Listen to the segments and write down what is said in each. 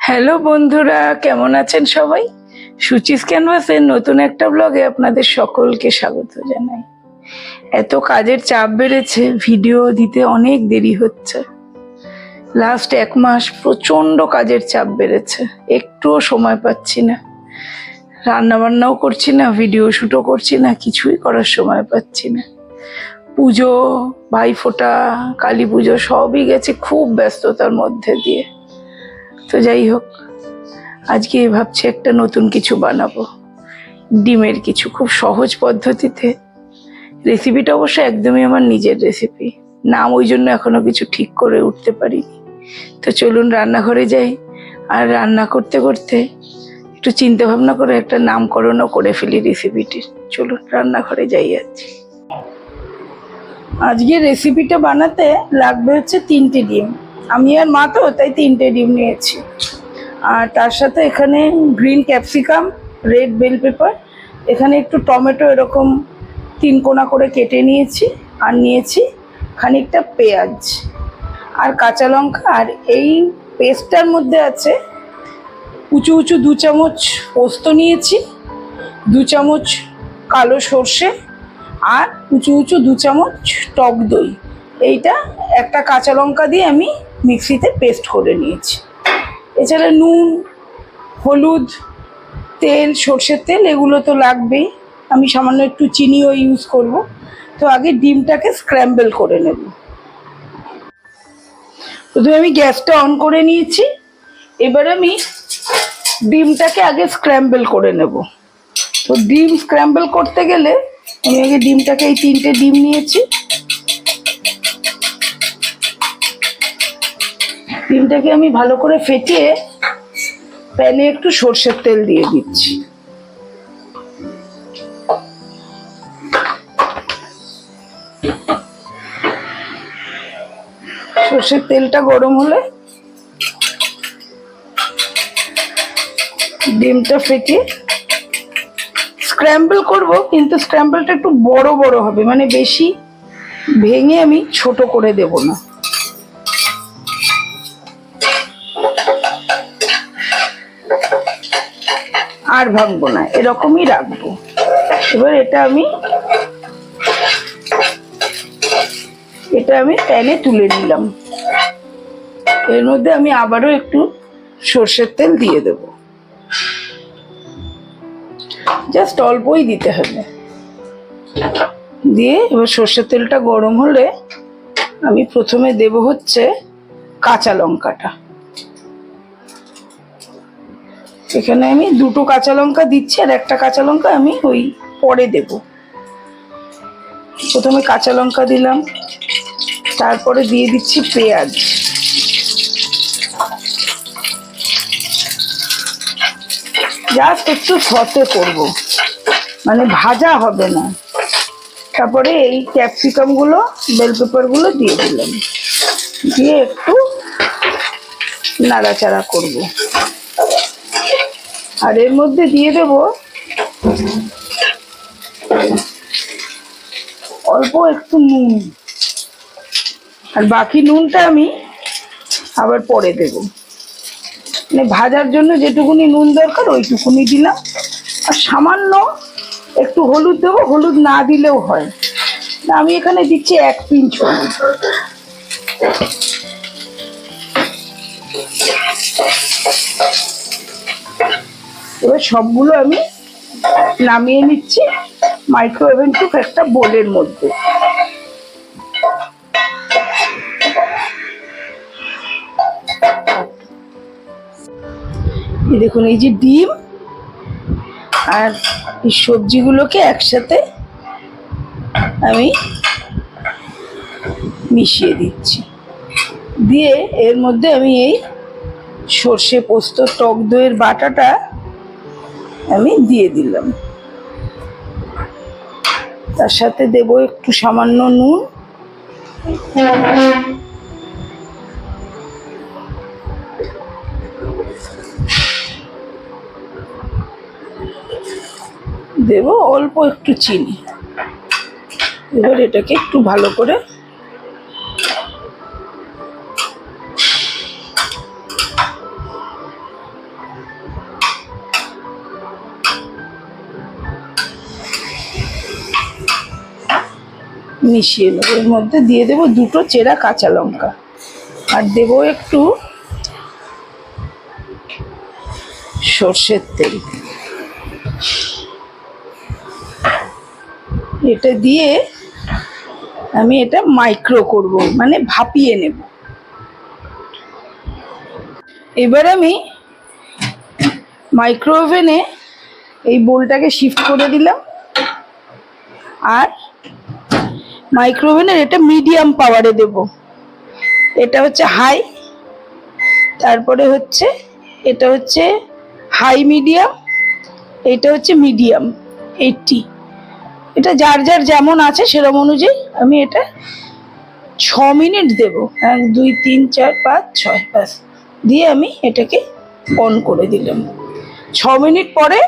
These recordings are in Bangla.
হ্যালো বন্ধুরা, কেমন আছেন সবাই? সুচিস ক্যানভাসের নতুন একটা ব্লগে আপনাদের সকলকে স্বাগত জানাই। এত কাজের চাপ বেড়েছে, ভিডিও দিতে অনেক দেরি হচ্ছে। লাস্ট 1 মাস প্রচন্ড কাজের চাপ বেড়েছে, একটুও সময় পাচ্ছি না। রান্না বান্নাও করছি না, ভিডিও শুটও করছি না, কিছুই করার সময় পাচ্ছি না। পুজো, ভাইফোঁটা, কালী পুজো সবই গেছে খুব ব্যস্ততার মধ্যে দিয়ে। তো যাই হোক, আজকে ভাবছি একটা নতুন কিছু বানাবো, ডিমের কিছু, খুব সহজ পদ্ধতিতে। রেসিপিটা অবশ্য একদমই আমার নিজের রেসিপি, নাম ওই জন্য এখনো কিছু ঠিক করে উঠতে পারিনি। তো চলুন রান্নাঘরে যাই, আর রান্না করতে করতে একটু চিন্তা ভাবনা করে একটা নামকরণও করে ফেলি রেসিপিটির। চলুন রান্নাঘরে যাই। আজকে রেসিপিটা বানাতে লাগবে হচ্ছে 3টে ডিম। আমি আর মা তো, তাই 3টে ডিম নিয়েছি। আর তার সাথে এখানে green capsicum, red bell pepper, এখানে একটু টমেটো এরকম 3 কোনা করে কেটে নিয়েছি। আর নিয়েছি খানিকটা পেঁয়াজ আর কাঁচা লঙ্কা। আর এই পেস্টটার মধ্যে আছে উঁচু উঁচু 2 চামচ পোস্ত নিয়েছি, 2 চামচ কালো সর্ষে, আর উঁচু উঁচু 2 চামচ টক দই। এইটা একটা কাঁচা লঙ্কা দিয়ে আমি মিক্সিতে পেস্ট করে নিয়েছি। এছাড়া নুন, হলুদ, তেল, সর্ষের তেল এগুলো তো লাগবেই। আমি সামান্য একটু চিনিও ইউজ করব। তো আগে ডিমটাকে স্ক্র্যাম্বল করে নেব। প্রথমে আমি গ্যাসটা অন করে নিয়েছি। এবার আমি ডিমটাকে আগে স্ক্র্যাম্বল করে নেব। তো ডিম স্ক্র্যাম্বল করতে গেলে আমি আগে ডিমটাকে, এই 3টে ডিম নিয়েছি, ডিমটাকে আমি ভালো করে ফেটিয়ে প্যানে একটু সর্ষের তেল দিয়ে দিচ্ছি। সর্ষের তেলটা গরম হলে ডিমটা ফেটিয়ে স্ক্র্যাম্বল করব, কিন্তু স্ক্র্যাম্বলটা একটু বড় বড় হবে, মানে বেশি ভেঙে আমি ছোট করে দেব না। আর ভাঙবো না, এরকমই রাখবো। এবার এটা আমি প্যানে তুলে নিলাম। এর মধ্যে আমি আবারও একটু সর্ষের তেল দিয়ে দেব, জাস্ট অল্পই দিতে হবে। দিয়ে এবার সর্ষের তেলটা গরম হলে আমি প্রথমে দেব হচ্ছে কাঁচা লঙ্কাটা। এখানে আমি 2টো কাঁচা লঙ্কা দিচ্ছি, আর একটা কাঁচা লঙ্কা আমি ওই পরে দেব। প্রথমে কাঁচা লঙ্কা দিলাম, তারপরে দিয়ে দিচ্ছি পেঁয়াজ। জাস্ট একটু সতে করব, মানে ভাজা হবে না। তারপরে এই ক্যাপসিকাম গুলো, বেল পেপার গুলো দিয়ে দিলাম, দিয়ে একটু নাড়াচাড়া করব। আর এর মধ্যে দিয়ে দেব অল্প একটু নুন, আর বাকি নুনটা আমি আবার পরে দেব। মানে ভাজার জন্য যেটুকুনি নুন দরকার ওইটুকুনি দিলাম। আর সামান্য একটু হলুদ দেবো, হলুদ না দিলেও হয়। আমি এখানে দিচ্ছি 1 পিঞ্চ হলুদ। এবার সবগুলো আমি নামিয়ে নিচ্ছি মাইক্রোওয়েভেন প্রুফ একটা বোলের মধ্যে। দেখুন, এই যে ডিম আর এই সবজিগুলোকে একসাথে আমি মিশিয়ে দিচ্ছি। দিয়ে এর মধ্যে আমি এই সর্ষে, পোস্ত, টক দইয়ের বাটাটা আমি দিয়ে দিলাম। তার সাথে দেব একটু সামান্য নুন, দেব অল্প একটু চিনি। এবার এটাকে একটু ভালো করে মিশিয়ে নেবো। এর মধ্যে দিয়ে দেবো 2টো চেরা কাঁচা লঙ্কা, আর দেবো একটু সর্ষের তেল। এটা দিয়ে আমি এটা মাইক্রো করব, মানে ভাপিয়ে নেব। এবার আমি মাইক্রো ওভেনে এই বোলটাকে শিফট করে দিলাম, আর মাইক্রো ওভেনের এটা মিডিয়াম পাওয়ারে দেব। এটা হচ্ছে হাই, তারপরে হচ্ছে এটা হচ্ছে হাই মিডিয়াম, এটা হচ্ছে মিডিয়াম 80। এটা যার যার যেমন আছে সেরকম অনুযায়ী আমি এটা 6 মিনিট দেবো। 1 2 3 4 5 6 ব্যাস, দিয়ে আমি এটাকে অন করে দিলাম। 6 মিনিট পরে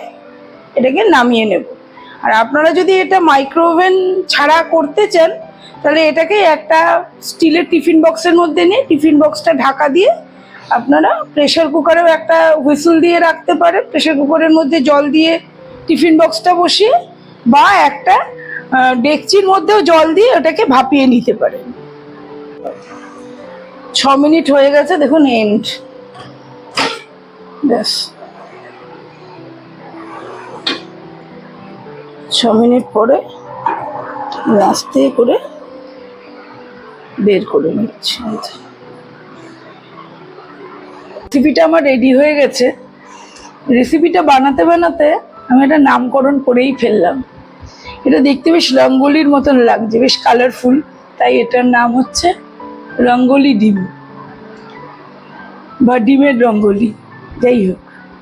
এটাকে নামিয়ে নেব। আর আপনারা যদি এটা মাইক্রো ওভেন ছাড়া করতে চান, তাহলে এটাকে একটা স্টিলের টিফিন বক্সের মধ্যে নিয়ে টিফিন বক্সটা ঢাকা দিয়ে আপনারা প্রেসার কুকারেও একটা হুইসেল দিয়ে রাখতে পারেন। প্রেসার কুকারের মধ্যে জল দিয়ে টিফিন বক্সটা বসিয়ে, বা একটা ডেকচির মধ্যেও জল দিয়ে ওটাকে ভাপিয়ে নিতে পারেন। 6 মিনিট হয়ে গেছে, দেখুন এন্ড। ব্যাস 6 মিনিট পরে আস্তে করে বের করে নিচ্ছি। রেসিপিটা আমার রেডি হয়ে গেছে। রেসিপিটা বানাতে বানাতে আমি এটা নামকরণ করেই ফেললাম। এটা দেখতে বেশ রঙ্গোলির মতন লাগছে, বেশ কালারফুল, তাই এটার নাম হচ্ছে রঙ্গোলি ডিম বা ডিমের রঙ্গোলি। যাই হোক,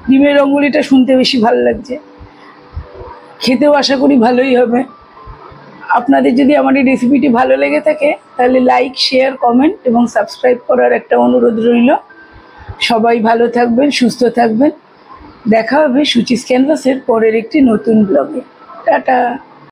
ডিমের রঙ্গোলিটা শুনতে বেশি ভালো লাগছে, খেতেও আশা করি ভালোই হবে। আপনাদের যদি আমার এই রেসিপিটি ভালো লেগে থাকে, তাহলে লাইক, শেয়ার, কমেন্ট এবং সাবস্ক্রাইব করার একটা অনুরোধ রইল। সবাই ভালো থাকবেন, সুস্থ থাকবেন। দেখা হবে সুচিস ক্যানভাসের পরের একটি নতুন ব্লগে। টাটা।